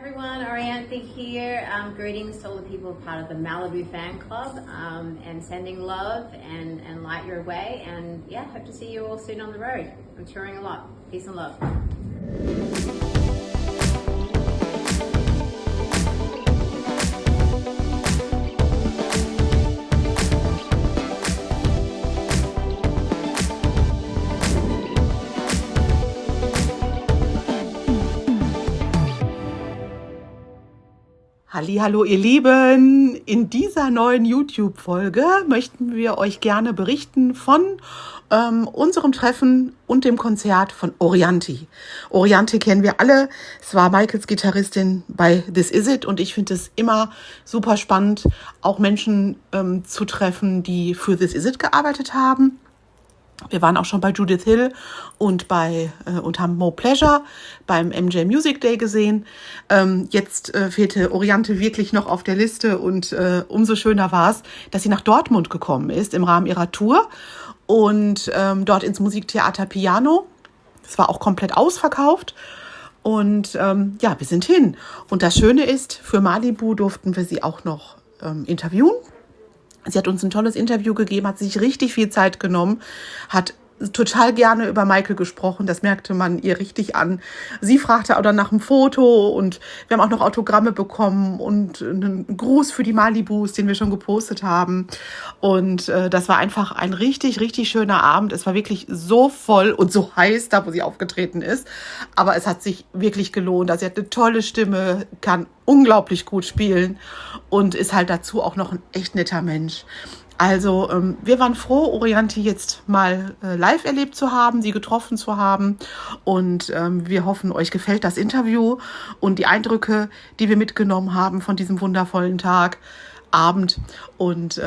everyone, Orianthi here. Greetings to all the people part of the MALIBU fan club and sending love and light your way. And yeah, hope to see you all soon on the road. I'm touring a lot. Peace and love. Hallihallo ihr Lieben, in dieser neuen YouTube-Folge möchten wir euch gerne berichten von unserem Treffen und dem Konzert von Orianthi. Orianthi kennen wir alle, es war Michaels Gitarristin bei This Is It und ich finde es immer super spannend, auch Menschen zu treffen, die für This Is It gearbeitet haben. Wir waren auch schon bei Judith Hill und haben Mo Pleasure beim MJ Music Day gesehen. Jetzt fehlte Orianthi wirklich noch auf der Liste und umso schöner war es, dass sie nach Dortmund gekommen ist im Rahmen ihrer Tour und dort ins Musiktheater Piano. Es war auch komplett ausverkauft und wir sind hin. Und das Schöne ist, für MALIBU durften wir sie auch noch interviewen. Sie hat uns ein tolles Interview gegeben, hat sich richtig viel Zeit genommen, hat total gerne über Michael gesprochen, das merkte man ihr richtig an. Sie fragte auch dann nach einem Foto und wir haben auch noch Autogramme bekommen und einen Gruß für die Malibus, den wir schon gepostet haben. Und das war einfach ein richtig, richtig schöner Abend. Es war wirklich so voll und so heiß, da wo sie aufgetreten ist. Aber es hat sich wirklich gelohnt. Also sie hat eine tolle Stimme, kann unglaublich gut spielen und ist halt dazu auch noch ein echt netter Mensch. Also wir waren froh, Orianthi jetzt mal live erlebt zu haben, sie getroffen zu haben und wir hoffen, euch gefällt das Interview und die Eindrücke, die wir mitgenommen haben von diesem wundervollen Abend. Und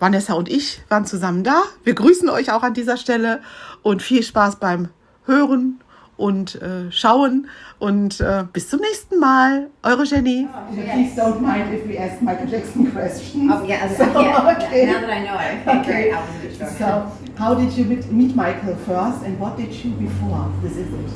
Vanessa und ich waren zusammen da. Wir grüßen euch auch an dieser Stelle und viel Spaß beim Hören und schauen und bis zum nächsten Mal. Eure Jenny. Please don't mind if we ask Michael Jackson questions. Oh yeah, Okay. Now that I know it, okay, great. I was a bit sure. So, how did you meet Michael first, and what did you before This Is It?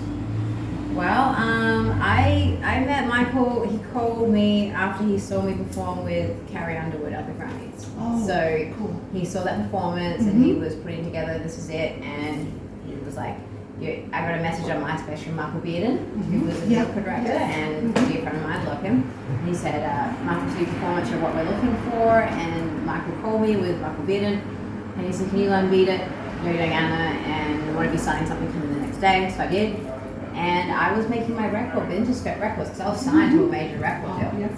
Well, I met Michael. He called me after he saw me perform with Carrie Underwood at the Grammys. Oh, so cool. He saw that performance and he was putting together This Is It, and he was like, I got a message on MySpace from Michael Bearden, who was a record director and a dear friend of mine, love him. And he said, Michael, to do performance of what we're looking for. And Michael called me with Michael Bearden, and he said, can you learn beat it? You're doing Anna, and I want to be starting something coming the next day. So I did. And I was making my record, Interscope Records, because I was signed to a major record deal.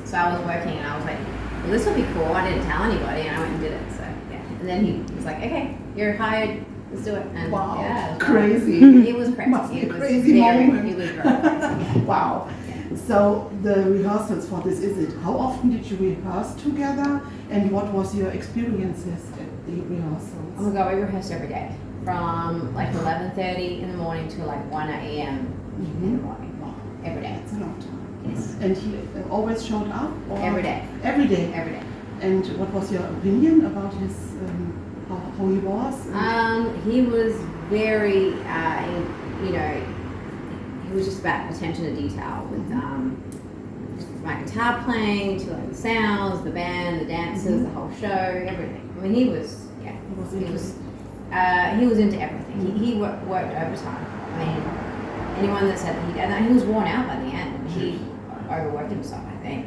So I was working, and I was like, well, this will be cool. I didn't tell anybody, and I went and did it. So yeah. And then he was like, okay, you're hired. Let's do it. And Wow, yeah, crazy. It was crazy. Must be It was crazy moment. It was very crazy. Wow. So the rehearsals for This Is It, how often did you rehearse together, and what was your experiences at the rehearsals? Oh my god, we rehearsed every day. From like 11:30 in the morning to like 1 a.m. in the morning. Wow. Every day. That's a long time. Yes. And he always showed up? Or? Every day. Every day? Every day. And what was your opinion about his, how he was? He was very, he was just about attention to detail with my guitar playing, to like the sounds, the band, the dancers, the whole show, everything. I mean, he was into everything. He worked overtime. I mean, anyone that said that he was worn out by the end. He overworked himself, I think,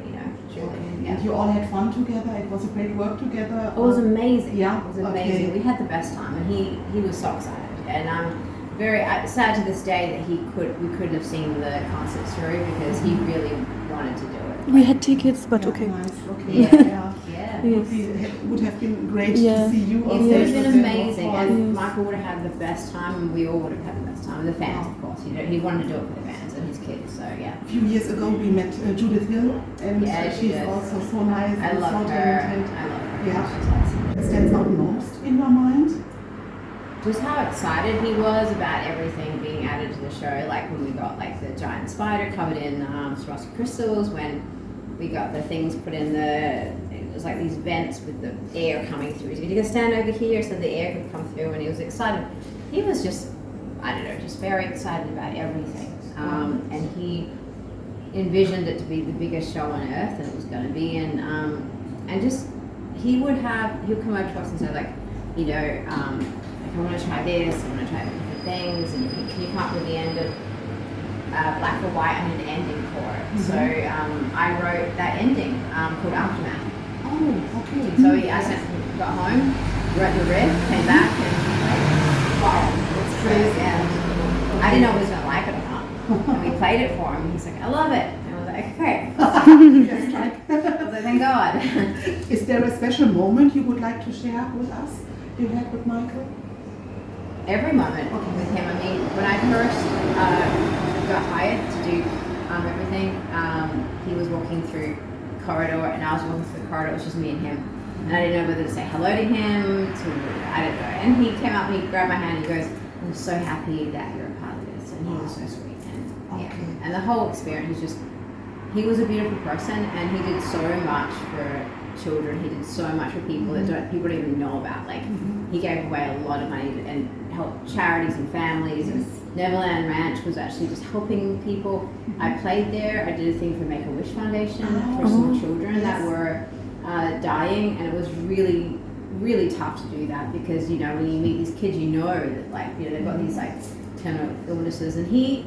surely. Okay. And you all had fun together? It was a great work together? It was amazing. Yeah? It was amazing. Okay. We had the best time, and he was so excited. And I'm very sad to this day that we couldn't have seen the concert through because he really wanted to do it. We had tickets, but okay. Nice. Okay. Yeah. Yes. It would have been great Yeah. to see you on It would have stage been with them, amazing, of course. and Michael would have had the best time, and we all would have had the best time. The fans, of course. He wanted to do it for the fans and his kids. So yeah. A few years ago we met Judith Hill, and Yeah, she she's is. also so nice I and love so her. talented. I love her. Yeah. She's awesome. What stands out most in your mind? Just how excited he was about everything being added to the show, like when we got like the giant spider covered in Swarovski crystals, when we got the things put in it was like these vents with the air coming through. He could stand over here so the air could come through, and he was excited. He was just, I don't know, just very excited about everything. And envisioned it to be the biggest show on earth, and it was going to be, and just he'll come over to us and say like, you know, like, I want to try this, I want to try different things, and can you come up with the end of black or white and an ending for it. So I wrote that ending called Aftermath. Oh, okay. So got home, wrote the riff, came back, and like, wow, it's crazy. And I didn't know if he was going to like it or not. And we played it for him, and he's like, I love it. And I was like, okay. I was like, thank God. Is there a special moment you would like to share with us you had with Michael? Every moment with him. I mean, when I first got hired to do everything, he was walking through the corridor, and I was walking through the corridor. It was just me and him, and I didn't know whether to say hello to him. I don't know. And he came up and he grabbed my hand and he goes, "I'm so happy that you're a part of this." And he was so sweet, and and the whole experience was just. He was a beautiful person, and he did so much for children. He did so much for people that people don't even know about. Like he gave away a lot of money and helped charities and families. And Neverland Ranch was actually just helping people. I played there. I did a thing for Make-A-Wish Foundation for some children that were dying, and it was really, really tough to do that because, you know, when you meet these kids, you know that, like, you know, they've got these like terminal illnesses, and he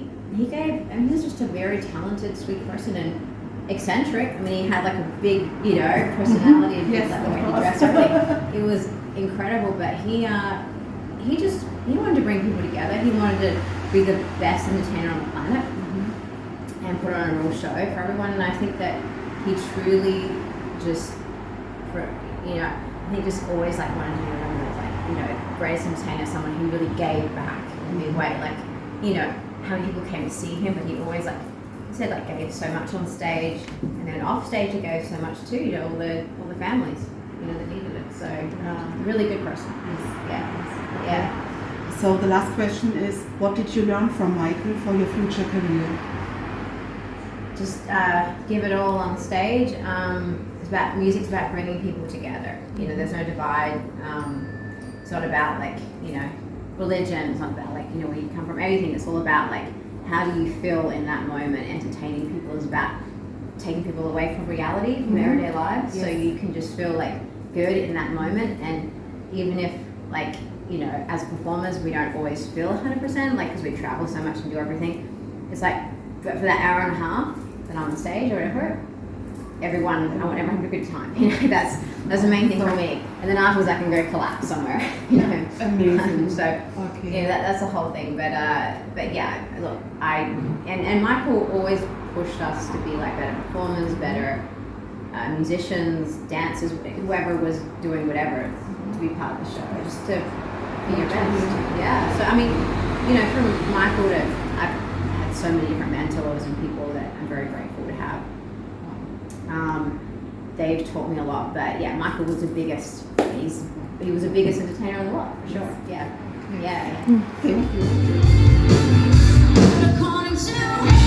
gave, and he was just a very talented, sweet person and eccentric. I mean, he had like a big, you know, personality and like the way he dressed, everything. It was incredible, but he wanted to bring people together. He wanted to be the best entertainer on the planet and put on a real show for everyone. And I think that he truly just, he just always like wanted to be remembered as like, you know, greatest entertainer, someone who really gave back in a big way. Like, you know, how many people came to see him, but he always like, he said like gave so much on stage, and then off stage he gave so much too, you know, all the families, you know, that needed it. So really good person. Yeah. So the last question is, what did you learn from Michael for your future career? Just give it all on stage. Music's about bringing people together. You know, there's no divide. It's not about like, you know, religion. It's not about like, you know, where you come from. Everything. It's all about like, how do you feel in that moment? Entertaining people is about taking people away from reality, from everyday lives, so you can just feel like good in that moment. And even if like, you know, as performers, we don't always feel 100%, like, because we travel so much and do everything. It's like, but for that hour and a half that I'm on stage or whatever, I want everyone to have a good time. You know, that's the main thing for me. And then afterwards, I can go collapse somewhere. You know, amazing. So yeah, that's the whole thing. But yeah, look, and Michael always pushed us to be like better performers, better musicians, dancers, whoever was doing whatever, to be part of the show, just to be your best. Yeah. So I mean, you know, from Michael to I've had so many different mentors and people that I'm very grateful to have. They've taught me a lot, but yeah, Michael was the biggest. He was the biggest entertainer in the world, for sure. Yeah. Thank you.